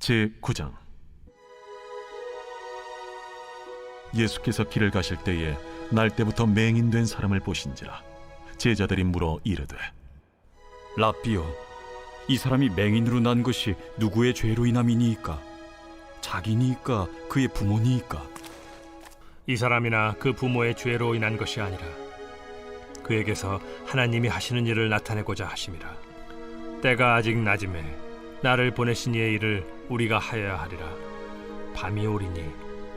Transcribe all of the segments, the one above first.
제9장. 예수께서 길을 가실 때에 날 때부터 맹인된 사람을 보신지라. 제자들이 물어 이르되, 랍비여, 이 사람이 맹인으로 난 것이 누구의 죄로 인함이니이까? 자기니이까 그의 부모니이까? 이 사람이나 그 부모의 죄로 인한 것이 아니라 그에게서 하나님이 하시는 일을 나타내고자 하심이라. 때가 아직 낮음에 나를 보내신 이의 일을 우리가 하여야 하리라. 밤이 오리니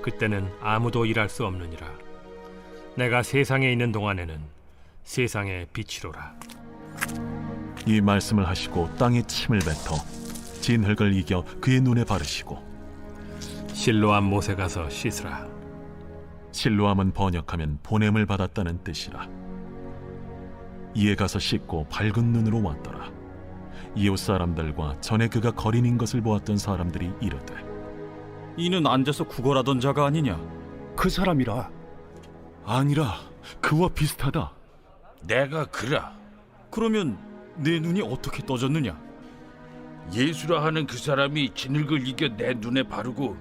그때는 아무도 일할 수 없느니라. 내가 세상에 있는 동안에는 세상의 빛이로라. 이 말씀을 하시고 땅에 침을 뱉어 진흙을 이겨 그의 눈에 바르시고, 실로암 못에 가서 씻으라. 실로암은 번역하면 보냄을 받았다는 뜻이라. 이에 가서 씻고 밝은 눈으로 왔더라. 이웃 사람들과 전에 그가 거린인 것을 보았던 사람들이 이르되, 이는 앉아서 구걸하던 자가 아니냐? 그 사람이라. 아니라 그와 비슷하다. 내가 그라. 그러면 내 눈이 어떻게 떠졌느냐? 예수라 하는 그 사람이 진흙을 이겨 내 눈에 바르고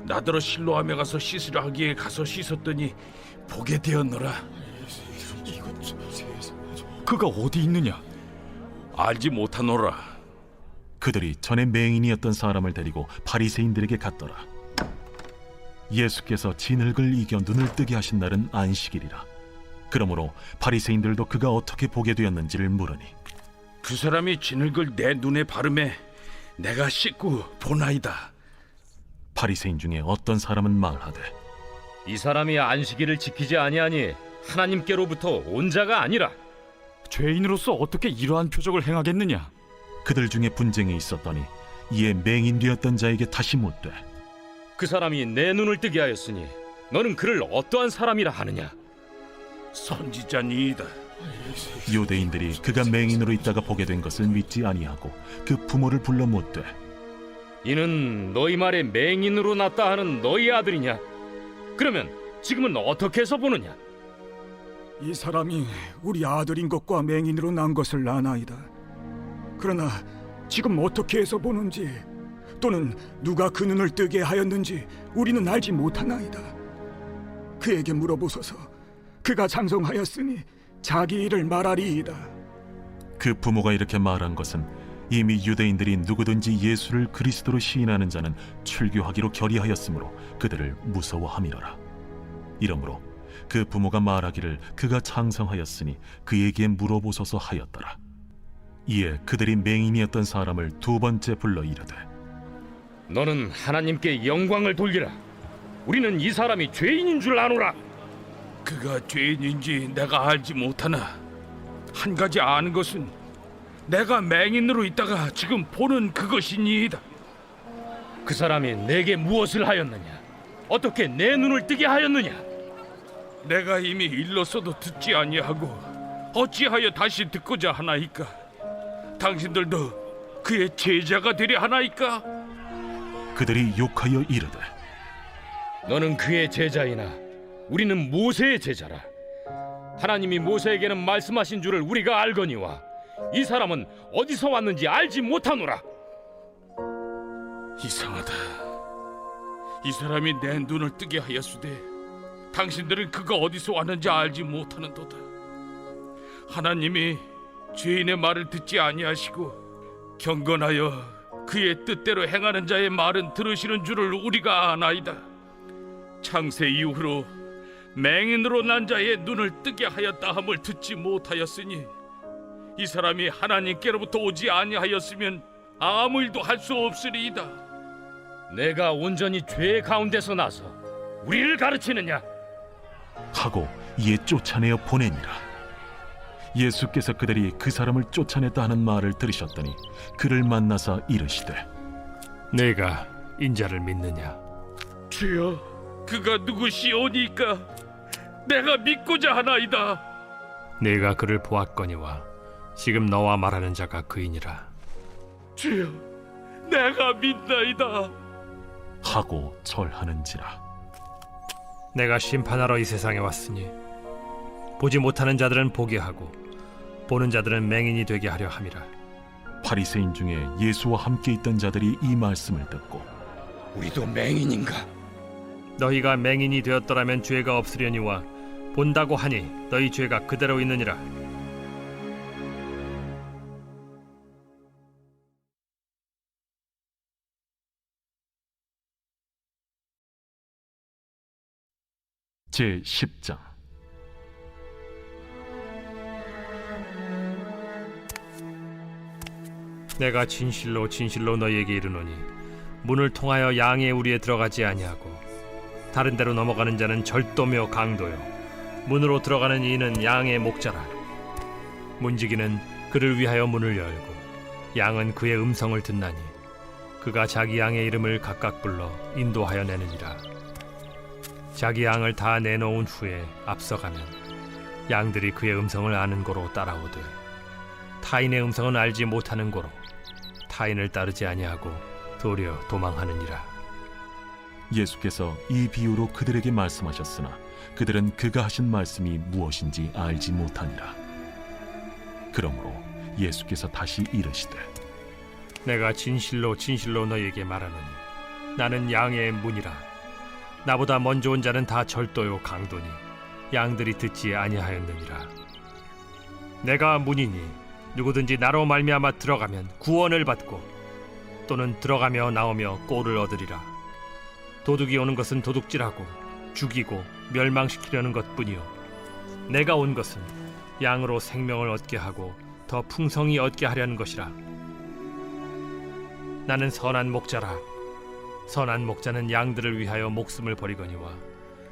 나더러 실로암에 가서 씻으라 하기에 가서 씻었더니 보게 되었노라. 그가 어디 있느냐? 알지 못하노라. 그들이 전에 맹인이었던 사람을 데리고 바리새인들에게 갔더라. 예수께서 진흙을 이겨 눈을 뜨게 하신 날은 안식일이라. 그러므로 바리새인들도 그가 어떻게 보게 되었는지를 물으니, 그 사람이 진흙을 내 눈에 바르매 내가 씻고 보나이다. 바리새인 중에 어떤 사람은 말하되, 이 사람이 안식일을 지키지 아니하니 하나님께로부터 온 자가 아니라. 죄인으로서 어떻게 이러한 표적을 행하겠느냐? 그들 중에 분쟁이 있었더니 이에 맹인되었던 자에게 다시 묻되, 그 사람이 내 눈을 뜨게 하였으니 너는 그를 어떠한 사람이라 하느냐? 선지자니이다. 유대인들이 그가 맹인으로 있다가 보게 된 것을 믿지 아니하고 그 부모를 불러 묻되, 이는 너희 말에 맹인으로 났다 하는 너희 아들이냐? 그러면 지금은 어떻게 해서 보느냐? 이 사람이 우리 아들인 것과 맹인으로 난 것을 아나이다. 그러나 지금 어떻게 해서 보는지 또는 누가 그 눈을 뜨게 하였는지 우리는 알지 못하나이다. 그에게 물어보소서. 그가 장성하였으니 자기 일을 말하리이다. 그 부모가 이렇게 말한 것은 이미 유대인들이 누구든지 예수를 그리스도로 시인하는 자는 출교하기로 결의하였으므로 그들을 무서워함이로라. 이러므로 그 부모가 말하기를 그가 장성하였으니 그에게 물어보소서 하였더라. 이에 그들이 맹인이었던 사람을 두 번째 불러 이르되, 너는 하나님께 영광을 돌리라. 우리는 이 사람이 죄인인 줄 아노라. 그가 죄인인지 내가 알지 못하나 한 가지 아는 것은 내가 맹인으로 있다가 지금 보는 그것이니이다. 그 사람이 내게 무엇을 하였느냐? 어떻게 내 눈을 뜨게 하였느냐? 내가 이미 일렀어도 듣지 아니하고 어찌하여 다시 듣고자 하나이까? 당신들도 그의 제자가 되려 하나이까? 그들이 욕하여 이르되, 너는 그의 제자이나 우리는 모세의 제자라. 하나님이 모세에게는 말씀하신 줄을 우리가 알거니와 이 사람은 어디서 왔는지 알지 못하노라. 이상하다. 이 사람이 내 눈을 뜨게 하였으되 당신들은 그가 어디서 왔는지 알지 못하는도다. 하나님이 죄인의 말을 듣지 아니하시고 경건하여 그의 뜻대로 행하는 자의 말은 들으시는 줄을 우리가 아나이다. 창세 이후로 맹인으로 난 자의 눈을 뜨게 하였다 함을 듣지 못하였으니 이 사람이 하나님께로부터 오지 아니하였으면 아무 일도 할 수 없으리이다. 내가 온전히 죄 가운데서 나서 우리를 가르치느냐? 하고 이에 쫓아내어 보내니라. 예수께서 그들이 그 사람을 쫓아냈다 하는 말을 들으셨더니 그를 만나사 이르시되, 내가 인자를 믿느냐? 주여, 그가 누구시오니까 내가 믿고자 하나이다. 내가 그를 보았거니와 지금 너와 말하는 자가 그이니라. 주여, 내가 믿나이다. 하고 절하는지라. 내가 심판하러 이 세상에 왔으니 보지 못하는 자들은 보게 하고 보는 자들은 맹인이 되게 하려 함이라. 바리새인 중에 예수와 함께 있던 자들이 이 말씀을 듣고 우리도 맹인인가? 너희가 맹인이 되었더라면 죄가 없으려니와 본다고 하니 너희 죄가 그대로 있느니라. 제 10장. 내가 진실로 진실로 너희에게 이르노니 문을 통하여 양의 우리에 들어가지 아니하고 다른 데로 넘어가는 자는 절도며 강도요 문으로 들어가는 이는 양의 목자라. 문지기는 그를 위하여 문을 열고 양은 그의 음성을 듣나니 그가 자기 양의 이름을 각각 불러 인도하여 내느니라. 자기 양을 다 내놓은 후에 앞서가면 양들이 그의 음성을 아는 고로 따라오되 타인의 음성은 알지 못하는 고로 타인을 따르지 아니하고 도리어 도망하느니라. 예수께서 이 비유로 그들에게 말씀하셨으나 그들은 그가 하신 말씀이 무엇인지 알지 못하니라. 그러므로 예수께서 다시 이르시되 내가 진실로 진실로 너희에게 말하노니 나는 양의 문이라. 나보다 먼저 온 자는 다 절도요 강도니 양들이 듣지 아니하였느니라. 내가 문이니 누구든지 나로 말미암아 들어가면 구원을 받고 또는 들어가며 나오며 꼴을 얻으리라. 도둑이 오는 것은 도둑질하고 죽이고 멸망시키려는 것뿐이요 내가 온 것은 양으로 생명을 얻게 하고 더 풍성히 얻게 하려는 것이라. 나는 선한 목자라. 선한 목자는 양들을 위하여 목숨을 버리거니와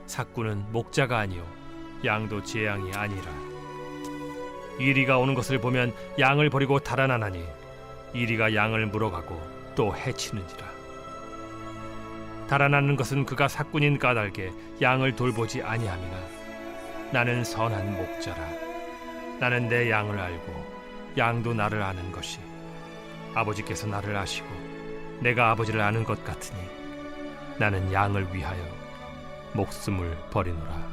삭구는 목자가 아니요 양도 제 양이 아니라. 이리가 오는 것을 보면 양을 버리고 달아나나니 이리가 양을 물어가고 또 해치는지라. 달아나는 것은 그가 삭군인 까닭에 양을 돌보지 아니함이나 나는 선한 목자라. 나는 내 양을 알고 양도 나를 아는 것이 아버지께서 나를 아시고 내가 아버지를 아는 것 같으니 나는 양을 위하여 목숨을 버리노라.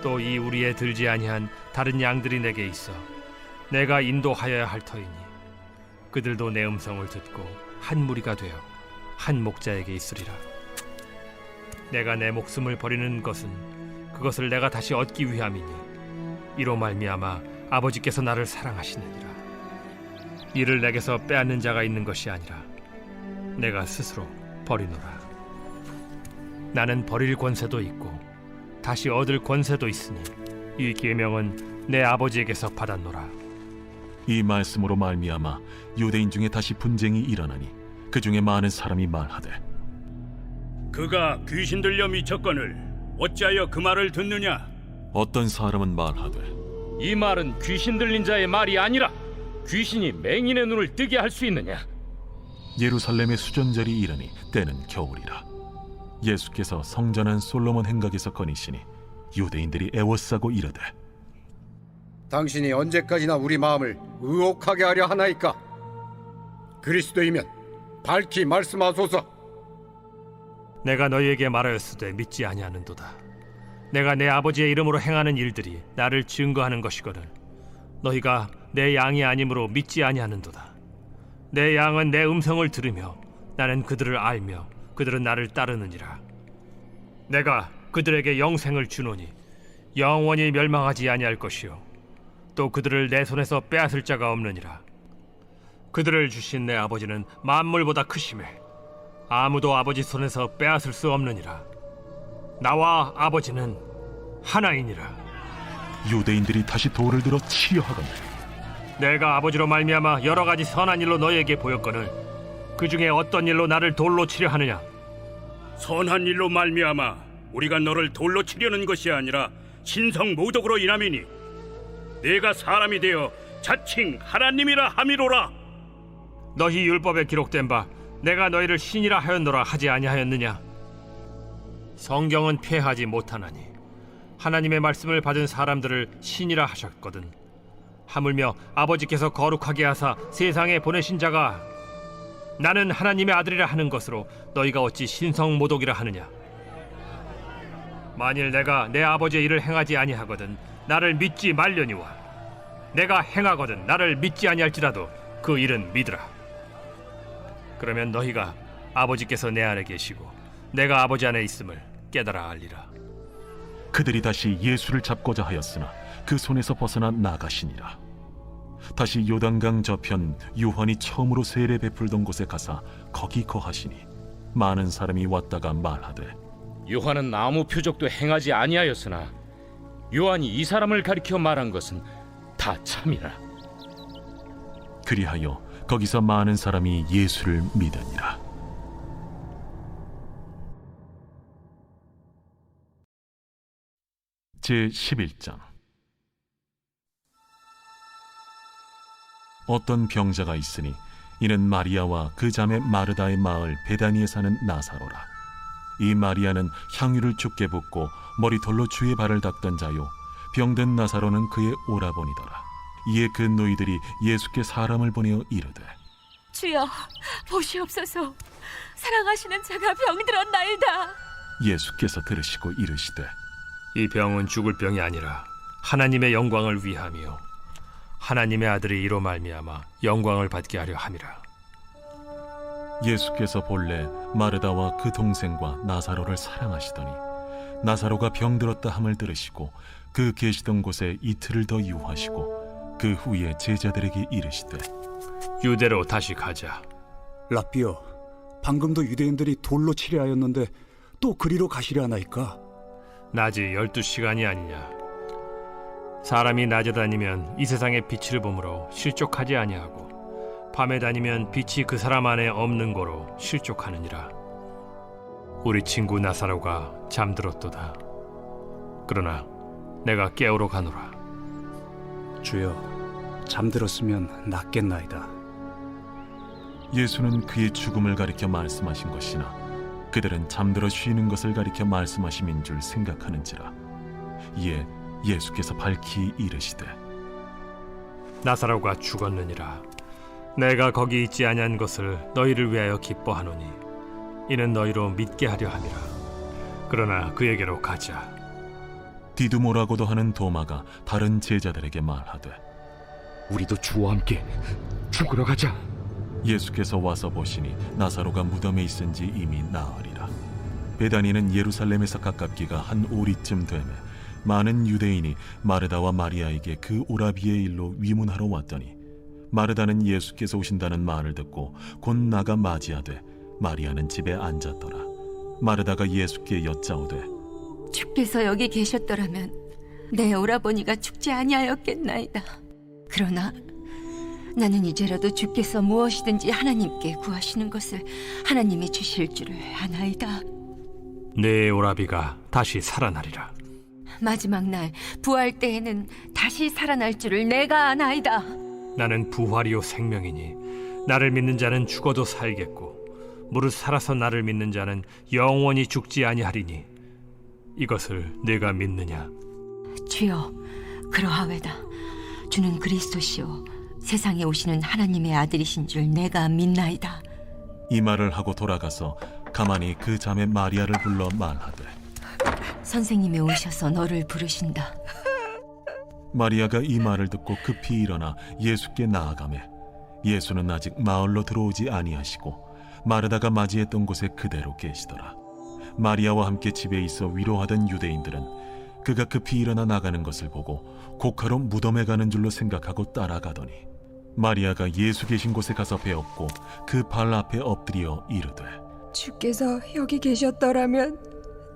또 이 우리에 들지 아니한 다른 양들이 내게 있어 내가 인도하여야 할 터이니 그들도 내 음성을 듣고 한 무리가 되어 한 목자에게 있으리라. 내가 내 목숨을 버리는 것은 그것을 내가 다시 얻기 위함이니 이로 말미암아 아버지께서 나를 사랑하시느니라. 이를 내게서 빼앗는 자가 있는 것이 아니라 내가 스스로 버리노라. 나는 버릴 권세도 있고 다시 얻을 권세도 있으니 이 계명은 내 아버지에게서 받았노라. 이 말씀으로 말미암아 유대인 중에 다시 분쟁이 일어나니 그 중에 많은 사람이 말하되 그가 귀신 들려 미쳤거늘 어찌하여 그 말을 듣느냐? 어떤 사람은 말하되 이 말은 귀신 들린 자의 말이 아니라 귀신이 맹인의 눈을 뜨게 할 수 있느냐? 예루살렘의 수전절이 이르니 때는 겨울이라. 예수께서 성전한 솔로몬 행각에서 거니시니 유대인들이 애워싸고 이르되 당신이 언제까지나 우리 마음을 의혹하게 하려 하나이까? 그리스도이면 밝히 말씀하소서. 내가 너희에게 말하였으되 믿지 아니하는도다. 내가 내 아버지의 이름으로 행하는 일들이 나를 증거하는 것이거늘 너희가 내 양이 아니므로 믿지 아니하는도다. 내 양은 내 음성을 들으며 나는 그들을 알며 그들은 나를 따르느니라. 내가 그들에게 영생을 주노니 영원히 멸망하지 아니할 것이요 또 그들을 내 손에서 빼앗을 자가 없느니라. 그들을 주신 내 아버지는 만물보다 크심에 아무도 아버지 손에서 빼앗을 수 없느니라. 나와 아버지는 하나이니라. 유대인들이 다시 돌을 들어 치려 하거늘 내가 아버지로 말미암아 여러 가지 선한 일로 너희에게 보였거늘 그 중에 어떤 일로 나를 돌로 치려 하느냐? 선한 일로 말미암아 우리가 너를 돌로 치려는 것이 아니라 신성 모독으로 인함이니 내가 사람이 되어 자칭 하나님이라 함이로라. 너희 율법에 기록된 바 내가 너희를 신이라 하였노라 하지 아니하였느냐? 성경은 폐하지 못하나니 하나님의 말씀을 받은 사람들을 신이라 하셨거든. 하물며 아버지께서 거룩하게 하사 세상에 보내신 자가 나는 하나님의 아들이라 하는 것으로 너희가 어찌 신성 모독이라 하느냐? 만일 내가 내 아버지의 일을 행하지 아니하거든 나를 믿지 말려니와 내가 행하거든 나를 믿지 아니할지라도 그 일은 믿으라. 그러면 너희가 아버지께서 내 안에 계시고 내가 아버지 안에 있음을 깨달아 알리라. 그들이 다시 예수를 잡고자 하였으나 그 손에서 벗어나 나가시니라. 다시 요단강 저편 요한이 처음으로 세례 베풀던 곳에 가사 거기 거하시니 많은 사람이 왔다가 말하되 요한은 아무 표적도 행하지 아니하였으나 요한이 이 사람을 가리켜 말한 것은 다 참이라. 그리하여 거기서 많은 사람이 예수를 믿으니라. 제 11장. 어떤 병자가 있으니 이는 마리아와 그 자매 마르다의 마을 베다니에 사는 나사로라. 이 마리아는 향유를 죽게 붓고 머리털로 주의 발을 닦던 자요, 병든 나사로는 그의 오라버니더라. 이에 그 노이들이 예수께 사람을 보내어 이르되 주여, 보시옵소서. 사랑하시는 자가 병들었나이다. 예수께서 들으시고 이르시되 이 병은 죽을 병이 아니라 하나님의 영광을 위함이요 하나님의 아들이 이로 말미암아 영광을 받게 하려 함이라. 예수께서 본래 마르다와 그 동생과 나사로를 사랑하시더니 나사로가 병들었다 함을 들으시고 그 계시던 곳에 이틀을 더 유하시고 그 후에 제자들에게 이르시되 유대로 다시 가자. 라삐여, 방금도 유대인들이 돌로 치려 하였는데 또 그리로 가시려 하나이까? 낮이 12시간이 아니냐. 사람이 낮에 다니면 이 세상의 빛을 보므로 실족하지 아니하고 밤에 다니면 빛이 그 사람 안에 없는 거로 실족하느니라. 우리 친구 나사로가 잠들었도다. 그러나 내가 깨우러 가노라. 주여, 잠들었으면 낫겠나이다. 예수는 그의 죽음을 가리켜 말씀하신 것이나 그들은 잠들어 쉬는 것을 가리켜 말씀하심인 줄 생각하는지라. 이에 예수께서 밝히 이르시되 나사로가 죽었느니라. 내가 거기 있지 아니한 것을 너희를 위하여 기뻐하노니 이는 너희로 믿게 하려 함이라. 그러나 그에게로 가자. 디두모라고도 하는 도마가 다른 제자들에게 말하되 우리도 주와 함께 죽으러 가자. 예수께서 와서 보시니 나사로가 무덤에 있은지 이미 나으리라. 베다니는 예루살렘에서 가깝기가 한 오리쯤 되매 많은 유대인이 마르다와 마리아에게 그 오라비의 일로 위문하러 왔더니 마르다는 예수께서 오신다는 말을 듣고 곧 나가 맞이하되 마리아는 집에 앉았더라. 마르다가 예수께 여짜오되 주께서 여기 계셨더라면 내 오라버니가 죽지 아니하였겠나이다. 그러나 나는 이제라도 주께서 무엇이든지 하나님께 구하시는 것을 하나님이 주실 줄을 아나이다. 내 오라비가 다시 살아나리라. 마지막 날 부활 때에는 다시 살아날 줄을 내가 아나이다. 나는 부활이요 생명이니 나를 믿는 자는 죽어도 살겠고 무릇 살아서 나를 믿는 자는 영원히 죽지 아니하리니 이것을 내가 믿느냐? 주여, 그러하외다. 주는 그리스도시요 세상에 오시는 하나님의 아들이신 줄 내가 믿나이다. 이 말을 하고 돌아가서 가만히 그 자매 마리아를 불러 말하되 선생님이 오셔서 너를 부르신다. 마리아가 이 말을 듣고 급히 일어나 예수께 나아가매 예수는 아직 마을로 들어오지 아니하시고 마르다가 맞이했던 곳에 그대로 계시더라. 마리아와 함께 집에 있어 위로하던 유대인들은 그가 급히 일어나 나가는 것을 보고 곡하러 무덤에 가는 줄로 생각하고 따라가더니 마리아가 예수 계신 곳에 가서 배웠고 그 발 앞에 엎드려 이르되 주께서 여기 계셨더라면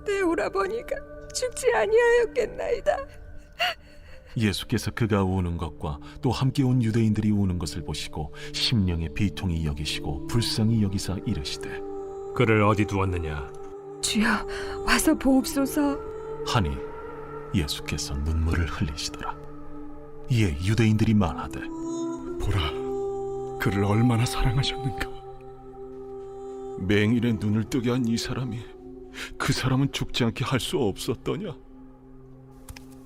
내 오라버니가 죽지 아니하였겠나이다. 예수께서 그가 우는 것과 또 함께 온 유대인들이 우는 것을 보시고 심령의 비통이 여기시고 불쌍히 여기사 이르시되 그를 어디 두었느냐? 주여, 와서 보옵소서. 하니 예수께서 눈물을 흘리시더라. 이에 유대인들이 말하되 보라, 그를 얼마나 사랑하셨는가. 맹인의 눈을 뜨게 한 이 사람이 그 사람은 죽지 않게 할 수 없었더냐.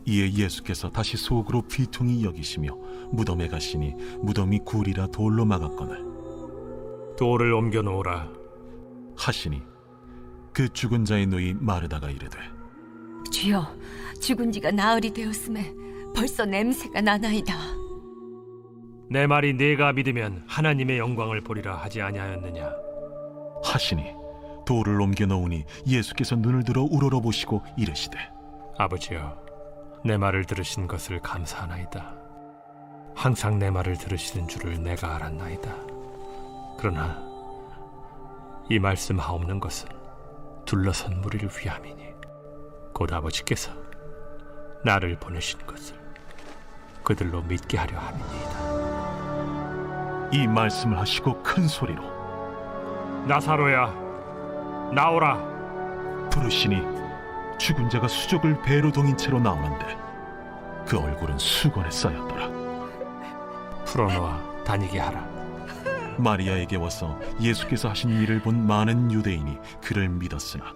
이에 예수께서 다시 속으로 비통히 여기시며 무덤에 가시니 무덤이 굴이라 돌로 막았거늘 돌을 옮겨 놓으라 하시니 그 죽은 자의 누이 마르다가 이르되 주여, 죽은 지가 나흘이 되었음에 벌써 냄새가 나나이다. 내 말이 네가 믿으면 하나님의 영광을 보리라 하지 아니하였느냐? 하시니 돌을 옮겨 놓으니 예수께서 눈을 들어 우러러보시고 이르시되 아버지여, 내 말을 들으신 것을 감사하나이다. 항상 내 말을 들으시는 줄을 내가 알았나이다. 그러나 이 말씀하옵는 것은 둘러선 무리를 위함이니 곧 아버지께서 나를 보내신 것을 그들로 믿게 하려 함이니이다. 이 말씀을 하시고 큰 소리로 나사로야, 나오라. 부르시니 죽은 자가 수족을 배로 동인 채로 나오는데 그 얼굴은 수건에 쌓였더라. 풀어놓아 다니게 하라. 마리아에게 와서 예수께서 하신 일을 본 많은 유대인이 그를 믿었으나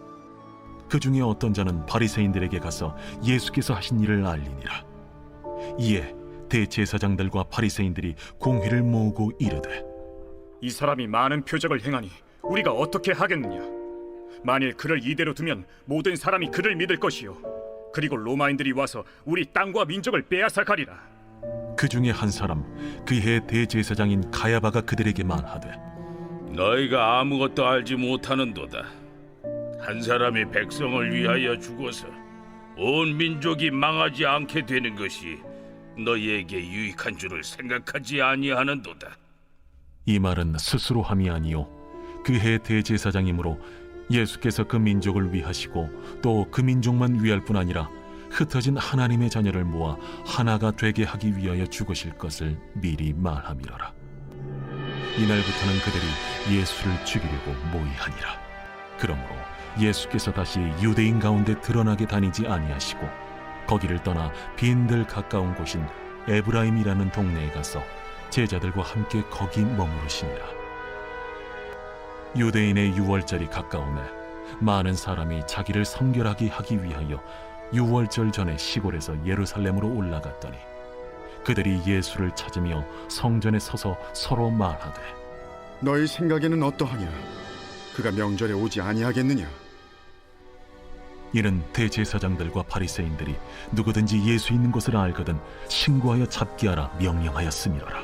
그 중에 어떤 자는 바리새인들에게 가서 예수께서 하신 일을 알리니라. 이에 대제사장들과 바리새인들이 공회를 모으고 이르되 이 사람이 많은 표적을 행하니 우리가 어떻게 하겠느냐? 만일 그를 이대로 두면 모든 사람이 그를 믿을 것이요, 그리고 로마인들이 와서 우리 땅과 민족을 빼앗아 가리라. 그 중에 한 사람 그해 대제사장인 가야바가 그들에게 말하되 너희가 아무것도 알지 못하는도다. 한 사람이 백성을 위하여 죽어서 온 민족이 망하지 않게 되는 것이 너희에게 유익한 줄을 생각하지 아니하는도다. 이 말은 스스로 함이 아니요 그해 대제사장이므로 예수께서 그 민족을 위하시고 또 그 민족만 위할 뿐 아니라 흩어진 하나님의 자녀를 모아 하나가 되게 하기 위하여 죽으실 것을 미리 말함이로라. 이날부터는 그들이 예수를 죽이려고 모의하니라. 그러므로 예수께서 다시 유대인 가운데 드러나게 다니지 아니하시고 거기를 떠나 빈들 가까운 곳인 에브라임이라는 동네에 가서 제자들과 함께 거기 머무르시니라. 유대인의 유월절이 가까우매 많은 사람이 자기를 성결하게 하기 위하여 유월절 전에 시골에서 예루살렘으로 올라갔더니 그들이 예수를 찾으며 성전에 서서 서로 말하되 너희 생각에는 어떠하냐? 그가 명절에 오지 아니하겠느냐? 이는 대제사장들과 바리새인들이 누구든지 예수 있는 곳을 알거든 신고하여 잡게 하라 명령하였음이로라.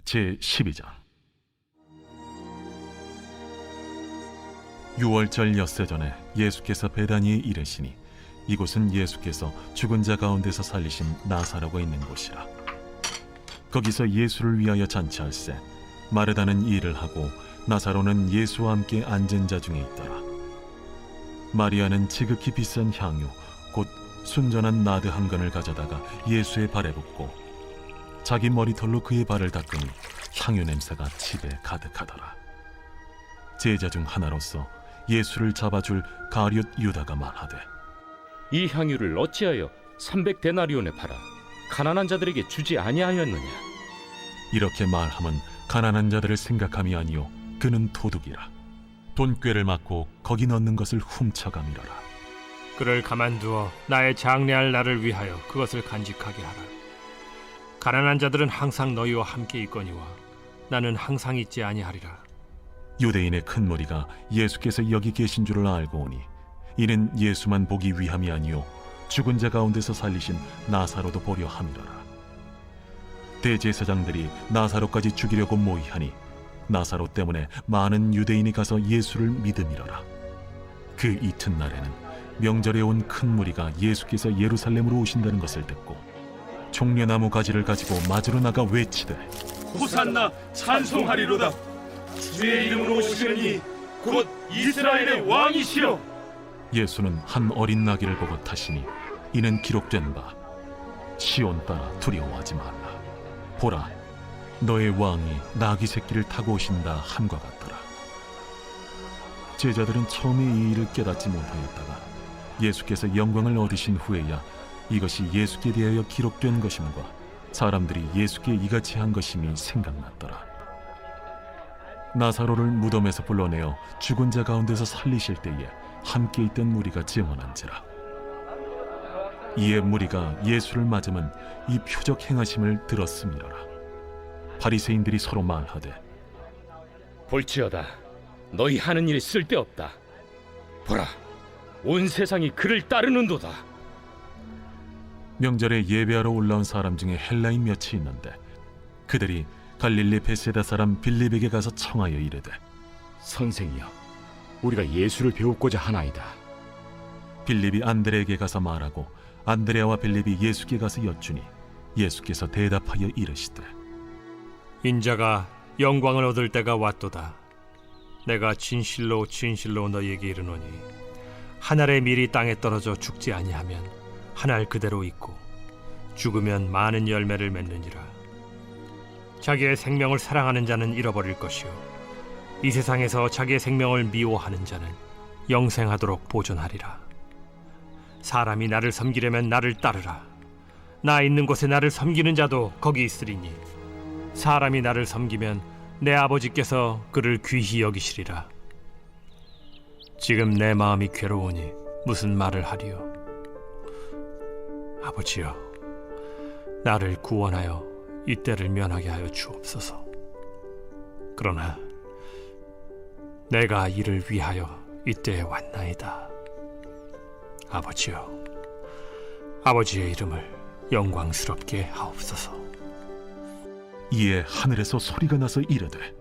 제12장 유월절 엿새 전에 예수께서 베다니에 이르시니 이곳은 예수께서 죽은 자 가운데서 살리신 나사로가 있는 곳이라. 거기서 예수를 위하여 잔치할세 마르다는 일을 하고 나사로는 예수와 함께 앉은 자 중에 있더라. 마리아는 지극히 비싼 향유 곧 순전한 나드 한 근을 가져다가 예수의 발에 붓고 자기 머리털로 그의 발을 닦으니 향유 냄새가 집에 가득하더라. 제자 중 하나로서 예수를 잡아줄 가룟 유다가 말하되 이 향유를 어찌하여 300데나리온에 팔아 가난한 자들에게 주지 아니하였느냐? 이렇게 말함은 가난한 자들을 생각함이 아니요 그는 도둑이라. 돈꾀를 맞고 거기 넣는 것을 훔쳐감이로라. 그를 가만두어 나의 장래할 날을 위하여 그것을 간직하게 하라. 가난한 자들은 항상 너희와 함께 있거니와 나는 항상 있지 아니하리라. 유대인의 큰 무리가 예수께서 여기 계신 줄을 알고 오니 이는 예수만 보기 위함이 아니요 죽은 자 가운데서 살리신 나사로도 보려 함이로라. 대제사장들이 나사로까지 죽이려고 모의하니 나사로 때문에 많은 유대인이 가서 예수를 믿음이로라. 그 이튿날에는 명절에 온 큰 무리가 예수께서 예루살렘으로 오신다는 것을 듣고 종려나무 가지를 가지고 맞으러 나가 외치되 호산나 찬송하리로다. 주의 이름으로 오시려니 곧 이스라엘의 왕이시여. 예수는 한 어린 나귀를 보고 타시니 이는 기록된 바 시온 따라 두려워하지 말라. 보라, 너의 왕이 나귀 새끼를 타고 오신다 함과 같더라. 제자들은 처음에 이 일을 깨닫지 못하였다가 예수께서 영광을 얻으신 후에야 이것이 예수께 대하여 기록된 것임과 사람들이 예수께 이같이 한 것임이 생각났더라. 나사로를 무덤에서 불러내어 죽은 자 가운데서 살리실 때에 함께 있던 무리가 증언한지라. 이에 무리가 예수를 맞으면 이 표적 행하심을 들었음이로라. 바리새인들이 서로 말하되 볼지어다, 너희 하는 일이 쓸데없다. 보라, 온 세상이 그를 따르는도다. 명절에 예배하러 올라온 사람 중에 헬라인 몇이 있는데 그들이 갈릴리 베세다 사람 빌립에게 가서 청하여 이르되 선생이여, 우리가 예수를 배우고자 하나이다. 빌립이 안드레에게 가서 말하고 안드레아와 빌립이 예수께 가서 여쭈니 예수께서 대답하여 이르시되 인자가 영광을 얻을 때가 왔도다. 내가 진실로 진실로 너희에게 이르노니 한 알의 밀이 땅에 떨어져 죽지 아니하면 한 알 그대로 있고 죽으면 많은 열매를 맺느니라. 자기의 생명을 사랑하는 자는 잃어버릴 것이요 이 세상에서 자기의 생명을 미워하는 자는 영생하도록 보존하리라. 사람이 나를 섬기려면 나를 따르라. 나 있는 곳에 나를 섬기는 자도 거기 있으리니 사람이 나를 섬기면 내 아버지께서 그를 귀히 여기시리라. 지금 내 마음이 괴로우니 무슨 말을 하리요? 아버지여, 나를 구원하여 이 때를 면하게 하여 주옵소서. 그러나 내가 이를 위하여 이때에 왔나이다. 아버지여, 아버지의 이름을 영광스럽게 하옵소서. 이에 하늘에서 소리가 나서 이르되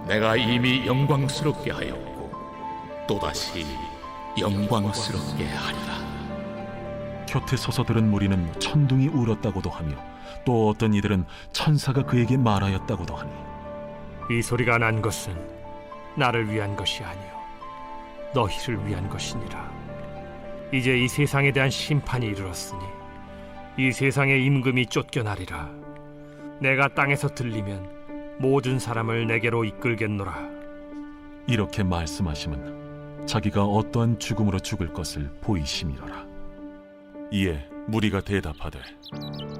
내가 이미 영광스럽게 하였고 또다시 영광스럽게 하리라. 곁에 서서 들은 무리는 천둥이 울었다고도 하며 또 어떤 이들은 천사가 그에게 말하였다고도 하니 이 소리가 난 것은 나를 위한 것이 아니요 너희를 위한 것이니라. 이제 이 세상에 대한 심판이 이르렀으니 이 세상의 임금이 쫓겨나리라. 내가 땅에서 들리면 모든 사람을 내게로 이끌겠노라. 이렇게 말씀하심은 자기가 어떠한 죽음으로 죽을 것을 보이심이로라. 이에 무리가 대답하되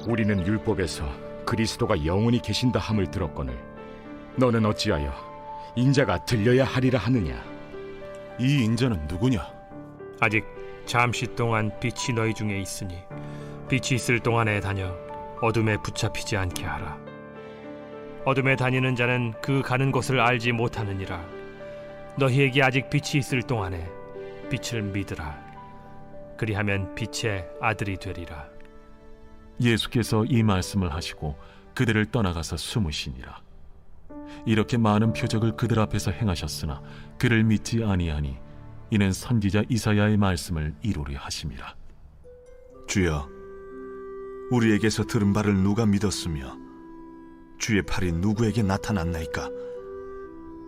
우리는 율법에서 그리스도가 영원히 계신다 함을 들었거늘 너는 어찌하여 인자가 들려야 하리라 하느냐? 이 인자는 누구냐? 아직 잠시 동안 빛이 너희 중에 있으니 빛이 있을 동안에 다녀 어둠에 붙잡히지 않게 하라. 어둠에 다니는 자는 그 가는 곳을 알지 못하느니라. 너희에게 아직 빛이 있을 동안에 빛을 믿으라. 그리하면 빛의 아들이 되리라. 예수께서 이 말씀을 하시고 그들을 떠나가서 숨으시니라. 이렇게 많은 표적을 그들 앞에서 행하셨으나 그를 믿지 아니하니 이는 선지자 이사야의 말씀을 이루려 하심이라. 주여, 우리에게서 들은 바를 누가 믿었으며 주의 팔이 누구에게 나타났나이까?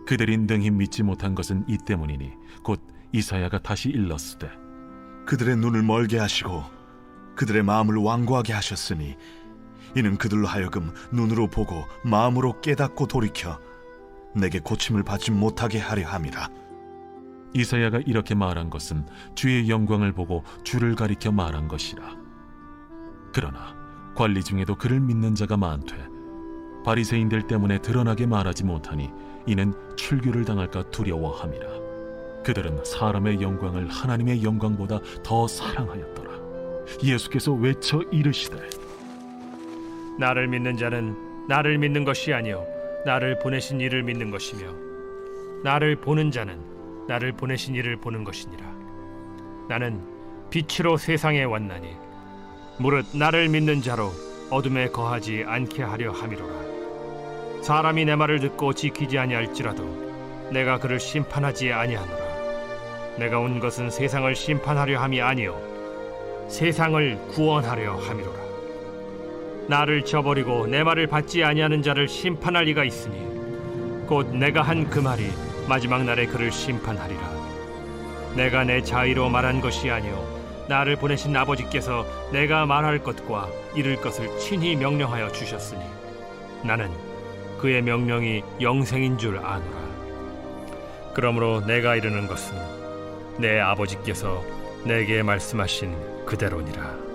그들이 능히 믿지 못한 것은 이 때문이니 곧 이사야가 다시 일렀으되 그들의 눈을 멀게 하시고 그들의 마음을 완고하게 하셨으니 이는 그들로 하여금 눈으로 보고 마음으로 깨닫고 돌이켜 내게 고침을 받지 못하게 하려 함이라. 이사야가 이렇게 말한 것은 주의 영광을 보고 주를 가리켜 말한 것이라. 그러나 관리 중에도 그를 믿는 자가 많되 바리새인들 때문에 드러나게 말하지 못하니 이는 출교를 당할까 두려워함이라. 그들은 사람의 영광을 하나님의 영광보다 더 사랑하였더라. 예수께서 외쳐 이르시되 나를 믿는 자는 나를 믿는 것이 아니요 나를 보내신 이를 믿는 것이며 나를 보는 자는 나를 보내신 이를 보는 것이니라. 나는 빛으로 세상에 왔나니 무릇 나를 믿는 자로 어둠에 거하지 않게 하려 함이로라. 사람이 내 말을 듣고 지키지 아니할지라도 내가 그를 심판하지 아니하노라. 내가 온 것은 세상을 심판하려 함이 아니요 세상을 구원하려 함이로라. 나를 저버리고 내 말을 받지 아니하는 자를 심판할 이가 있으니 곧 내가 한 그 말이 마지막 날에 그를 심판하리라. 내가 내 자의로 말한 것이 아니요 나를 보내신 아버지께서 내가 말할 것과 이룰 것을 친히 명령하여 주셨으니 나는 그의 명령이 영생인 줄 아노라. 그러므로 내가 이르는 것은 내 아버지께서 내게 말씀하신 그대로니라.